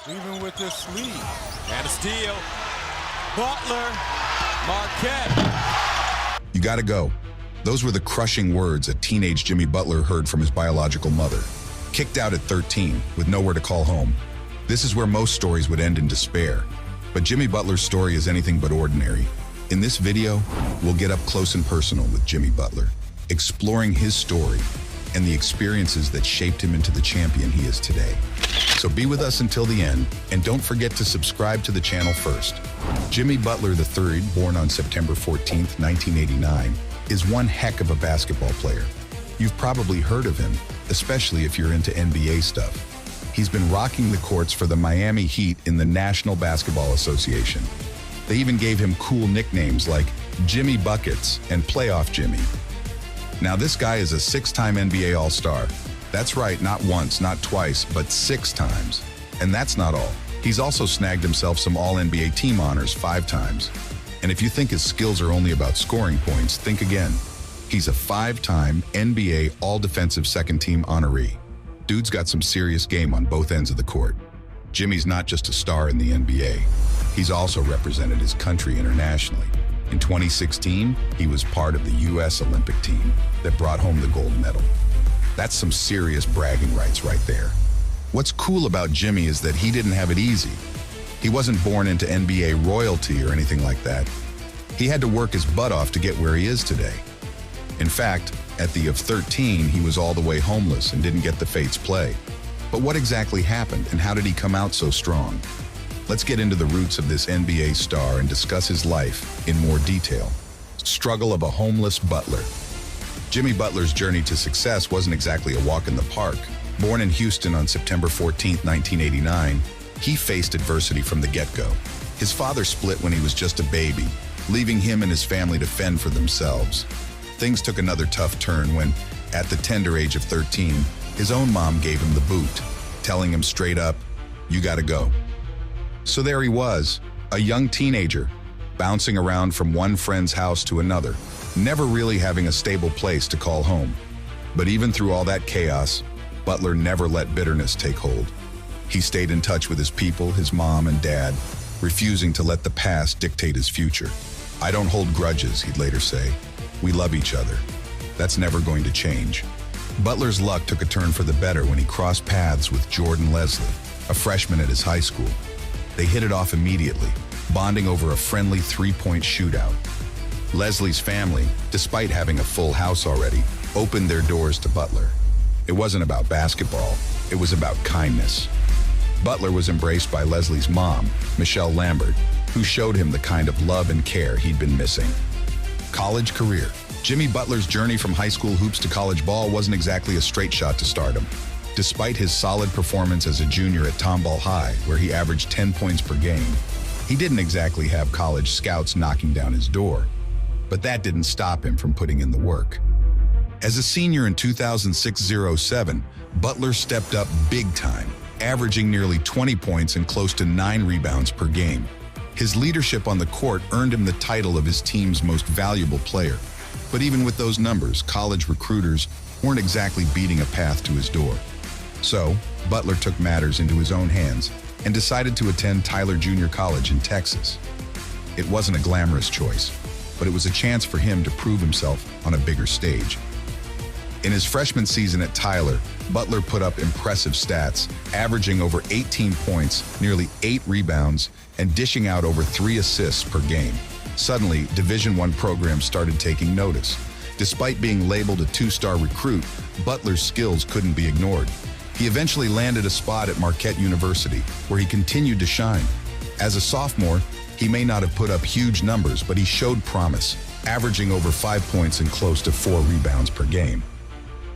Even with this lead. And a steal. Butler. Marquette. You gotta go. Those were the crushing words a teenage Jimmy Butler heard from his biological mother. Kicked out at 13, with nowhere to call home. This is where most stories would end in despair. But Jimmy Butler's story is anything but ordinary. In this video, we'll get up close and personal with Jimmy Butler, exploring his story and the experiences that shaped him into the champion he is today. So be with us until the end, and don't forget to subscribe to the channel first. Jimmy Butler III, born on September 14th, 1989, is one heck of a basketball player. You've probably heard of him, especially if you're into NBA stuff. He's been rocking the courts for the Miami Heat in the National Basketball Association. They even gave him cool nicknames like Jimmy Buckets and Playoff Jimmy. Now this guy is a 6-time NBA All-Star. That's right, not once, not twice, but 6 times. And that's not all. He's also snagged himself some All-NBA team honors 5 times. And if you think his skills are only about scoring points, think again. He's a 5-time NBA All-Defensive Second-Team honoree. Dude's got some serious game on both ends of the court. Jimmy's not just a star in the NBA. He's also represented his country internationally. In 2016, he was part of the U.S. Olympic team that brought home the gold medal. That's some serious bragging rights right there. What's cool about Jimmy is that he didn't have it easy. He wasn't born into NBA royalty or anything like that. He had to work his butt off to get where he is today. In fact, at the age of 13, he was all the way homeless and didn't get the Fates play. But what exactly happened, and how did he come out so strong? Let's get into the roots of this NBA star and discuss his life in more detail. Struggle of a homeless Butler. Jimmy Butler's journey to success wasn't exactly a walk in the park. Born in Houston on September 14, 1989, he faced adversity from the get-go. His father split when he was just a baby, leaving him and his family to fend for themselves. Things took another tough turn when, at the tender age of 13, his own mom gave him the boot, telling him straight up, "You gotta go." So there he was, a young teenager, bouncing around from one friend's house to another, never really having a stable place to call home. But even through all that chaos, Butler never let bitterness take hold. He stayed in touch with his people, his mom and dad, refusing to let the past dictate his future. "I don't hold grudges," he'd later say. "We love each other. That's never going to change." Butler's luck took a turn for the better when he crossed paths with Jordan Leslie, a freshman at his high school. They hit it off immediately, bonding over a friendly 3-point shootout. Leslie's family, despite having a full house already, opened their doors to Butler. It wasn't about basketball, it was about kindness. Butler was embraced by Leslie's mom, Michelle Lambert, who showed him the kind of love and care he'd been missing. College career. Jimmy Butler's journey from high school hoops to college ball wasn't exactly a straight shot to stardom. Despite his solid performance as a junior at Tomball High, where he averaged 10 points per game, he didn't exactly have college scouts knocking down his door. But that didn't stop him from putting in the work. As a senior in 2006-07, Butler stepped up big time, averaging nearly 20 points and close to 9 rebounds per game. His leadership on the court earned him the title of his team's most valuable player. But even with those numbers, college recruiters weren't exactly beating a path to his door. So, Butler took matters into his own hands and decided to attend Tyler Junior College in Texas. It wasn't a glamorous choice, but it was a chance for him to prove himself on a bigger stage. In his freshman season at Tyler, Butler put up impressive stats, averaging over 18 points, nearly 8 rebounds, and dishing out over 3 assists per game. Suddenly, Division I programs started taking notice. Despite being labeled a 2-star recruit, Butler's skills couldn't be ignored. He eventually landed a spot at Marquette University, where he continued to shine. As a sophomore, he may not have put up huge numbers, but he showed promise, averaging over 5 points and close to 4 rebounds per game.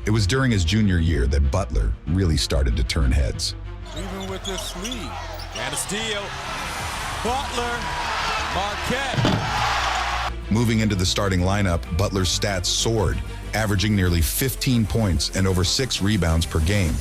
It was during his junior year that Butler really started to turn heads. Even with this lead. And a steal. Butler. Marquette. Moving into the starting lineup, Butler's stats soared, averaging nearly 15 points and over 6 rebounds per game.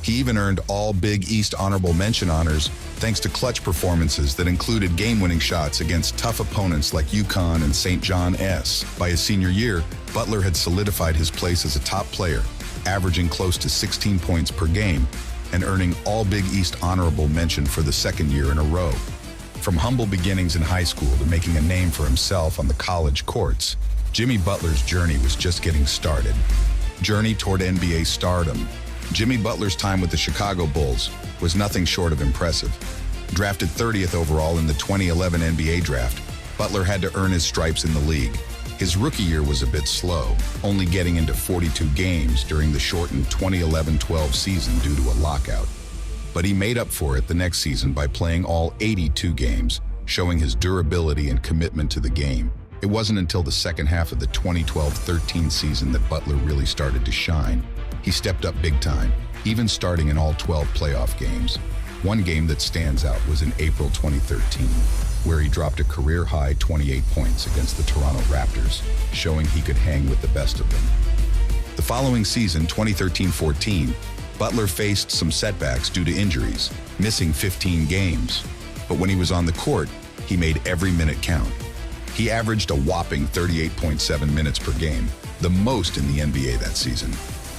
He even earned all Big East honorable mention honors thanks to clutch performances that included game-winning shots against tough opponents like UConn and St. John S. By his senior year, Butler had solidified his place as a top player, averaging close to 16 points per game and earning all Big East honorable mention for the second year in a row. From humble beginnings in high school to making a name for himself on the college courts, Jimmy Butler's journey was just getting started. Journey toward NBA stardom. Jimmy Butler's time with the Chicago Bulls was nothing short of impressive. Drafted 30th overall in the 2011 NBA draft, Butler had to earn his stripes in the league. His rookie year was a bit slow, only getting into 42 games during the shortened 2011-12 season due to a lockout. But he made up for it the next season by playing all 82 games, showing his durability and commitment to the game. It wasn't until the second half of the 2012-13 season that Butler really started to shine. He stepped up big time, even starting in all 12 playoff games. One game that stands out was in April 2013, where he dropped a career-high 28 points against the Toronto Raptors, showing he could hang with the best of them. The following season, 2013-14, Butler faced some setbacks due to injuries, missing 15 games. But when he was on the court, he made every minute count. He averaged a whopping 38.7 minutes per game, the most in the NBA that season.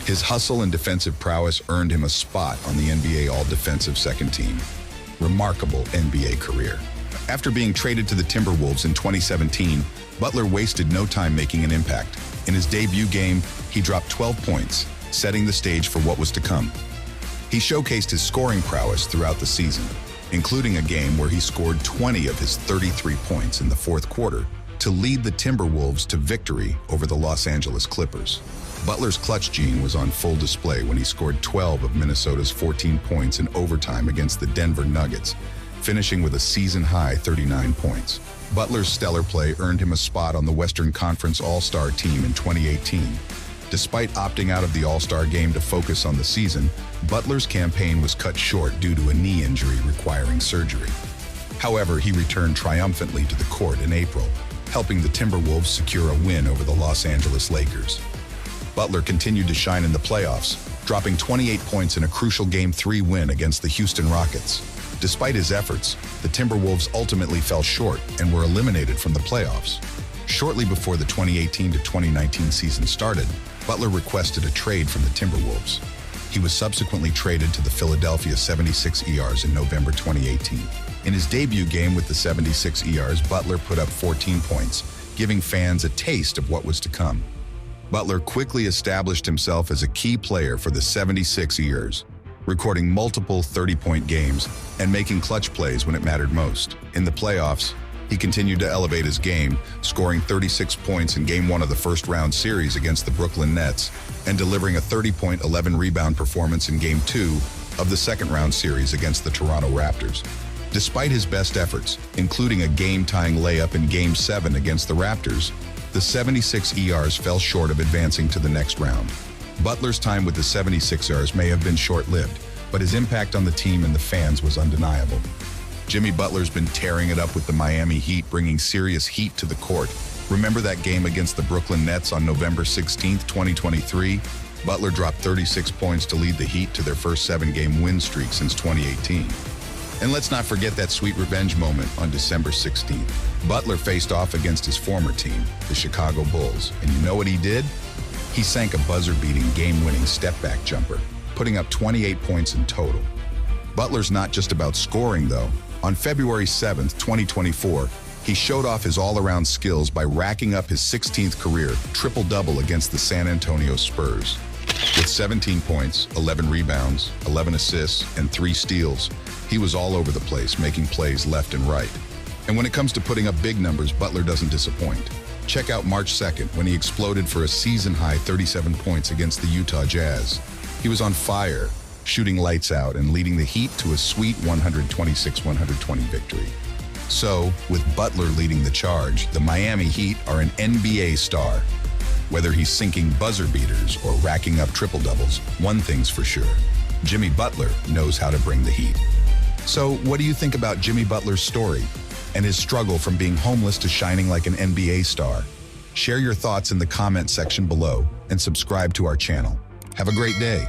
His hustle and defensive prowess earned him a spot on the NBA All-Defensive Second Team. Remarkable NBA career. After being traded to the Timberwolves in 2017, Butler wasted no time making an impact. In his debut game, he dropped 12 points, setting the stage for what was to come. He showcased his scoring prowess throughout the season, including a game where he scored 20 of his 33 points in the fourth quarter to lead the Timberwolves to victory over the Los Angeles Clippers. Butler's clutch gene was on full display when he scored 12 of Minnesota's 14 points in overtime against the Denver Nuggets, finishing with a season-high 39 points. Butler's stellar play earned him a spot on the Western Conference All-Star team in 2018. Despite opting out of the All-Star game to focus on the season, Butler's campaign was cut short due to a knee injury requiring surgery. However, he returned triumphantly to the court in April, helping the Timberwolves secure a win over the Los Angeles Lakers. Butler continued to shine in the playoffs, dropping 28 points in a crucial Game 3 win against the Houston Rockets. Despite his efforts, the Timberwolves ultimately fell short and were eliminated from the playoffs. Shortly before the 2018-2019 season started, Butler requested a trade from the Timberwolves. He was subsequently traded to the Philadelphia 76ers in November 2018. In his debut game with the 76ers, Butler put up 14 points, giving fans a taste of what was to come. Butler quickly established himself as a key player for the 76ers, recording multiple 30-point games and making clutch plays when it mattered most. In the playoffs, he continued to elevate his game, scoring 36 points in Game 1 of the first-round series against the Brooklyn Nets and delivering a 30-point, 11-rebound performance in Game 2 of the second-round series against the Toronto Raptors. Despite his best efforts, including a game-tying layup in Game 7 against the Raptors, the 76ers fell short of advancing to the next round. Butler's time with the 76ers may have been short-lived, but his impact on the team and the fans was undeniable. Jimmy Butler's been tearing it up with the Miami Heat, bringing serious heat to the court. Remember that game against the Brooklyn Nets on November 16, 2023? Butler dropped 36 points to lead the Heat to their first 7-game win streak since 2018. And let's not forget that sweet revenge moment on December 16th. Butler faced off against his former team, the Chicago Bulls, and you know what he did? He sank a buzzer-beating, game-winning step-back jumper, putting up 28 points in total. Butler's not just about scoring, though. On February 7, 2024, he showed off his all-around skills by racking up his 16th career triple-double against the San Antonio Spurs. With 17 points, 11 rebounds, 11 assists, and 3 steals, he was all over the place, making plays left and right. And when it comes to putting up big numbers, Butler doesn't disappoint. Check out March 2nd, when he exploded for a season-high 37 points against the Utah Jazz. He was on fire, shooting lights out and leading the Heat to a sweet 126-120 victory. So, with Butler leading the charge, the Miami Heat are an NBA star. Whether he's sinking buzzer beaters or racking up triple-doubles, one thing's for sure: Jimmy Butler knows how to bring the heat. So, what do you think about Jimmy Butler's story and his struggle from being homeless to shining like an NBA star? Share your thoughts in the comment section below and subscribe to our channel. Have a great day.